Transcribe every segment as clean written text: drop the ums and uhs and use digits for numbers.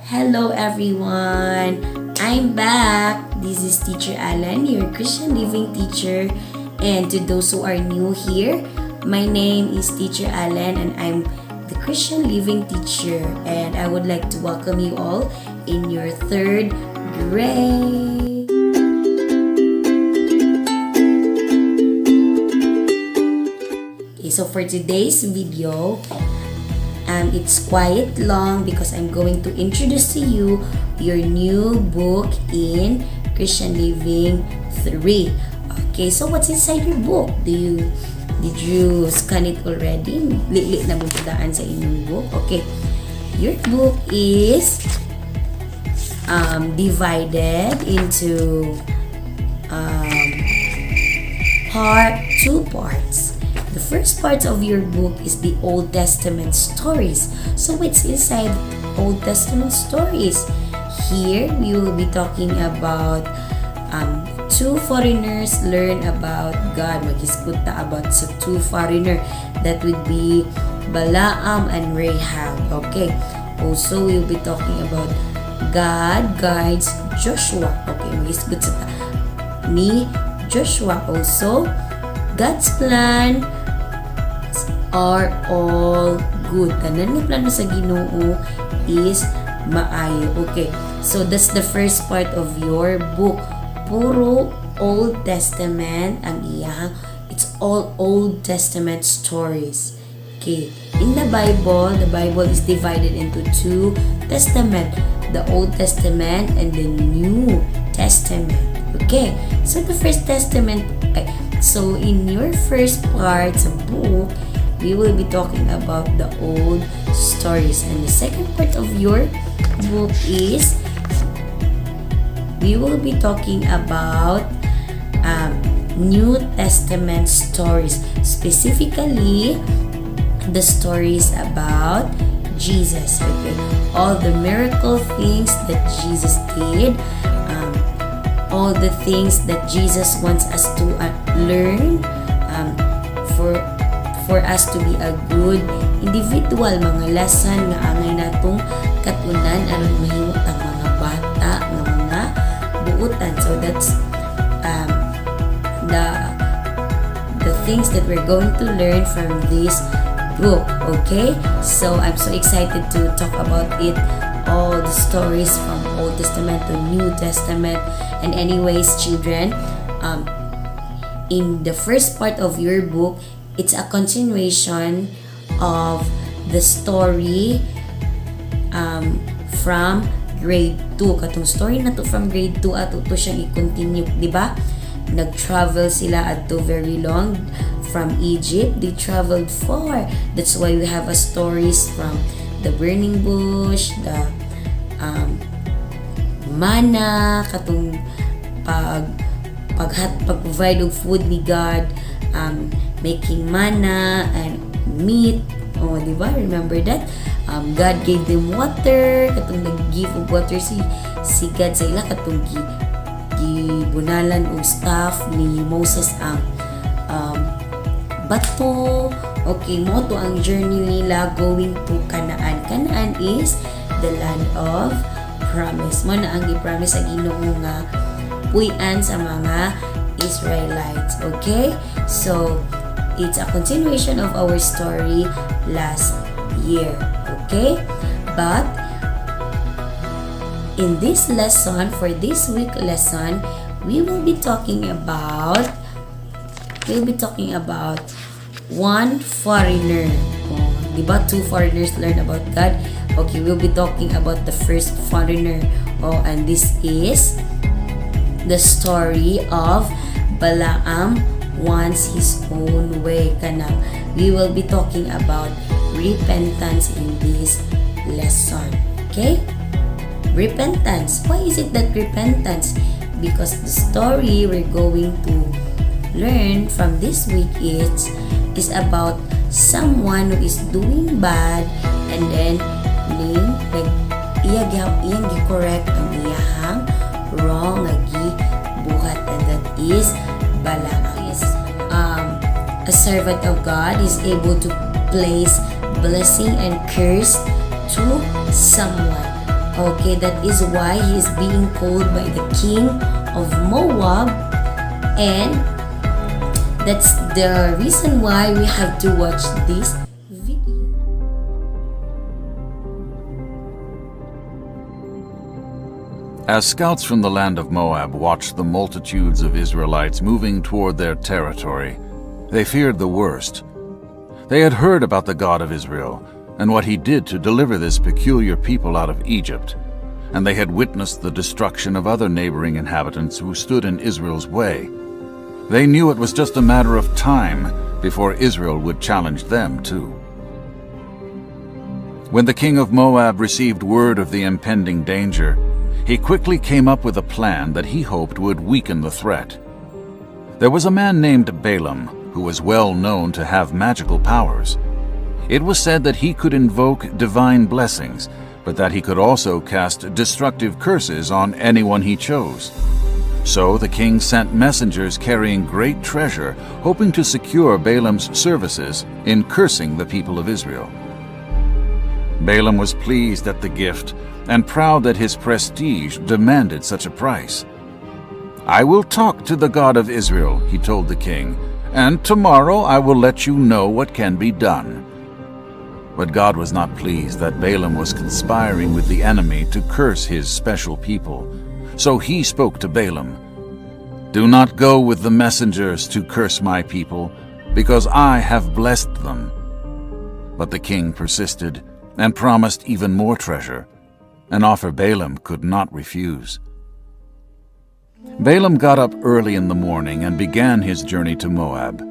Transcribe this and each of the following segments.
Hello everyone! I'm back! This is Teacher Alan, your Christian Living teacher. And to those who are new here, my name is Teacher Alan and I'm the Christian Living teacher. And I would like to welcome you all in your third grade. Okay, so for today's video, it's quite long because I'm going to introduce to you your new book in Christian Living 3. Okay, so what's inside your book? Did you scan it already? Lit na bubudaan sa inyong book. Okay, your book is divided into two parts. The first part of your book is the Old Testament stories. So what's inside Old Testament stories? Here we will be talking about two foreigners learn about God. Maghiskuta about sa two foreigner. That would be Balaam and Rahab. Okay. Also we will be talking about God guides Joshua. Okay, maghisgut sa ni Joshua. Also God's plan are all good. Tanan nga plano sa Ginoo is maayo. Okay, so that's the first part of your book. Puro Old Testament ang iyang. It's all Old Testament stories. Okay, in the Bible is divided into two testament, the Old Testament and the New Testament. Okay, so the first testament, so in your first part sa book, we will be talking about the old stories. And the second part of your book is we will be talking about New Testament stories. Specifically, the stories about Jesus. Okay, all the miracle things that Jesus did, all the things that Jesus wants us to learn for us to be a good individual, mga lesson nga angay natong katunan aron mahimot ang mga bata nga mga buutan. So that's the things that we're going to learn from this book. Okay, so I'm so excited to talk about it, all the stories from Old Testament to New Testament. And anyways, children, in the first part of your book, it's a continuation of the story from grade 2. Katong story na to from grade 2 ato to siyang i-continue, di ba? Nag-travel sila adto very long from Egypt. They traveled far. That's why we have a stories from the burning bush, the manna, katong pag-provide of food ni God, making manna and meat. Oh, di ba? Remember that? God gave them water. Katong nag-give of water si God sa ila. Katong gibunalan og staff ni Moses ang bato. Okay, mo to ang journey nila going to Canaan. Canaan is the land of promise. Mo na ang i-promise sa Ginoo nga puy-an sa mga Israelites. Okay? So, it's a continuation of our story last year. Okay? But, in this lesson, for this week lesson, we will be talking about one foreigner. Oh, diba? Two foreigners learn about God. Okay, we'll be talking about the first foreigner. Oh, and this is the story of Balaam wants his own way. Kana, we will be talking about repentance in this lesson. Okay? Repentance. Why is it that repentance? Because the story we're going to learn from this week is about someone who is doing bad and then iyang gi-correct ang iyang wrong nga gibuhat, and that is Balaam. A servant of God is able to place blessing and curse to someone. Okay, that is why he is being called by the king of Moab, and that's the reason why we have to watch this video. As scouts from the land of Moab watched the multitudes of Israelites moving toward their territory, they feared the worst. They had heard about the God of Israel and what he did to deliver this peculiar people out of Egypt, and they had witnessed the destruction of other neighboring inhabitants who stood in Israel's way. They knew it was just a matter of time before Israel would challenge them too. When the king of Moab received word of the impending danger, he quickly came up with a plan that he hoped would weaken the threat. There was a man named Balaam who was well known to have magical powers. It was said that he could invoke divine blessings, but that he could also cast destructive curses on anyone he chose. So the king sent messengers carrying great treasure, hoping to secure Balaam's services in cursing the people of Israel. Balaam was pleased at the gift and proud that his prestige demanded such a price. "I will talk to the God of Israel," he told the king, "and tomorrow I will let you know what can be done." But God was not pleased that Balaam was conspiring with the enemy to curse his special people. So he spoke to Balaam, "Do not go with the messengers to curse my people, because I have blessed them." But the king persisted and promised even more treasure, an offer Balaam could not refuse. Balaam got up early in the morning and began his journey to Moab.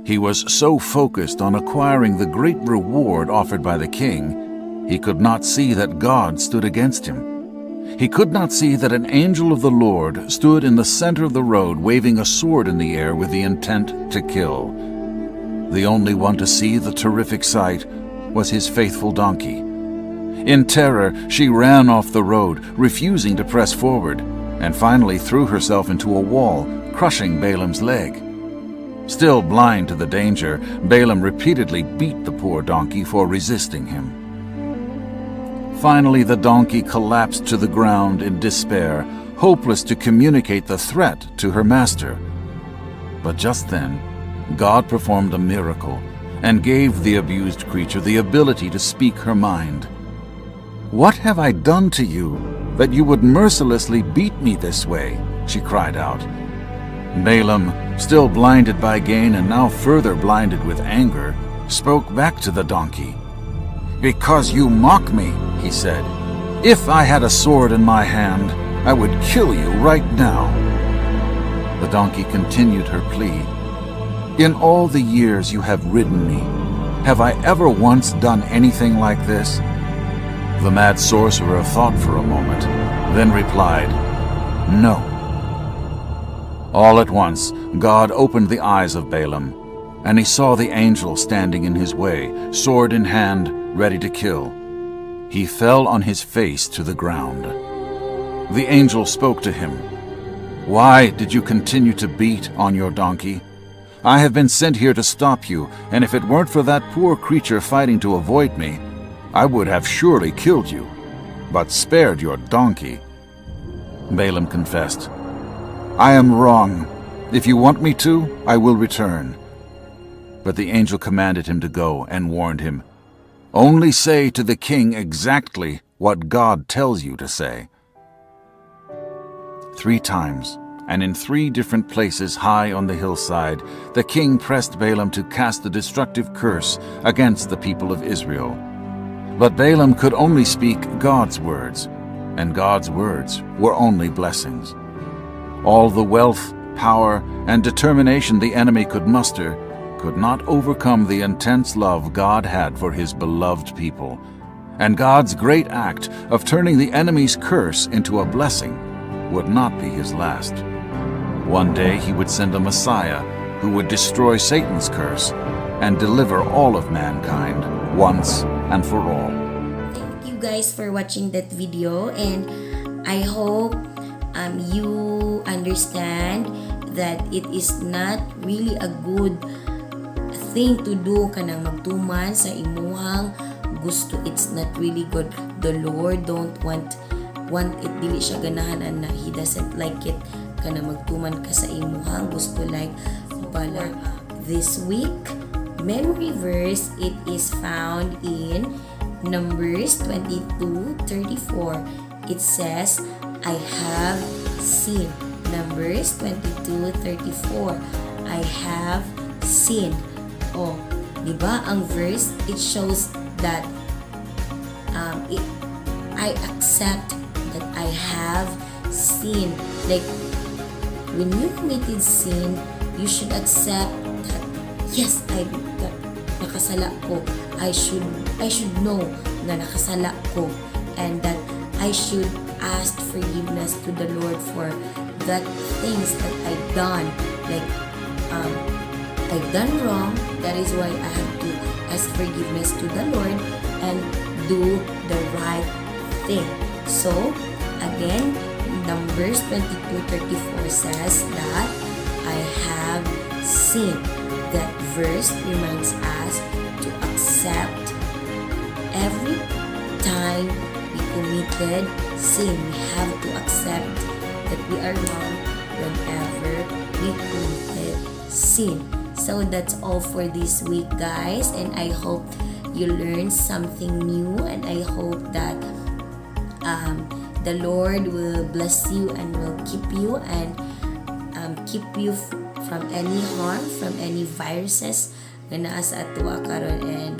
He was so focused on acquiring the great reward offered by the king, he could not see that God stood against him. He could not see that an angel of the Lord stood in the center of the road waving a sword in the air with the intent to kill. The only one to see the terrific sight was his faithful donkey. In terror, she ran off the road, refusing to press forward, and finally threw herself into a wall, crushing Balaam's leg. Still blind to the danger, Balaam repeatedly beat the poor donkey for resisting him. Finally, the donkey collapsed to the ground in despair, hopeless to communicate the threat to her master. But just then, God performed a miracle and gave the abused creature the ability to speak her mind. "What have I done to you that you would mercilessly beat me this way?" she cried out. Balaam, still blinded by gain and now further blinded with anger, spoke back to the donkey. "Because you mock me," he said. "If I had a sword in my hand, I would kill you right now." The donkey continued her plea. "In all the years you have ridden me, have I ever once done anything like this?" The mad sorcerer thought for a moment, then replied, "No." All at once, God opened the eyes of Balaam, and he saw the angel standing in his way, sword in hand, ready to kill. He fell on his face to the ground. The angel spoke to him. "Why did you continue to beat on your donkey? I have been sent here to stop you, and if it weren't for that poor creature fighting to avoid me, I would have surely killed you, but spared your donkey." Balaam confessed, "I am wrong. If you want me to, I will return." But the angel commanded him to go and warned him, "Only say to the king exactly what God tells you to say." 3 times, and in 3 different places high on the hillside, the king pressed Balaam to cast the destructive curse against the people of Israel. But Balaam could only speak God's words, and God's words were only blessings. All the wealth, power, and determination the enemy could muster could not overcome the intense love God had for his beloved people, and God's great act of turning the enemy's curse into a blessing would not be his last. One day he would send a Messiah who would destroy Satan's curse and deliver all of mankind once and for all. Thank you guys for watching that video, and I hope you understand that it is not really a good thing to do kanang magtuman sa imuhang gusto, it's not really good. The Lord don't want it, dili siya ganahan na He doesn't like it kana magtuman ka sa imuhang gusto like Balaam. This week memory verse, it is found in Numbers 22:34. It says, I have seen. Numbers 22:34. I have seen. Oh, di ba ang verse, it shows that I accept that I have seen. Like, when you committed sin, you should accept that, yes, nakasala ko. I should know na nakasala ko, and that I should ask forgiveness to the Lord for that things that I've done. Like, I've done wrong. That is why I have to ask forgiveness to the Lord and do the right thing. So, again, Numbers 22:34 says that I have seen. That verse reminds us to accept every time we committed sin. We have to accept that we are wrong whenever we committed sin. So that's all for this week, guys, and I hope you learned something new, and I hope that the Lord will bless you and will keep you and keep you from any harm, from any viruses na naa sa atuwa karon, and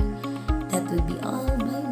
that will be all. Bye.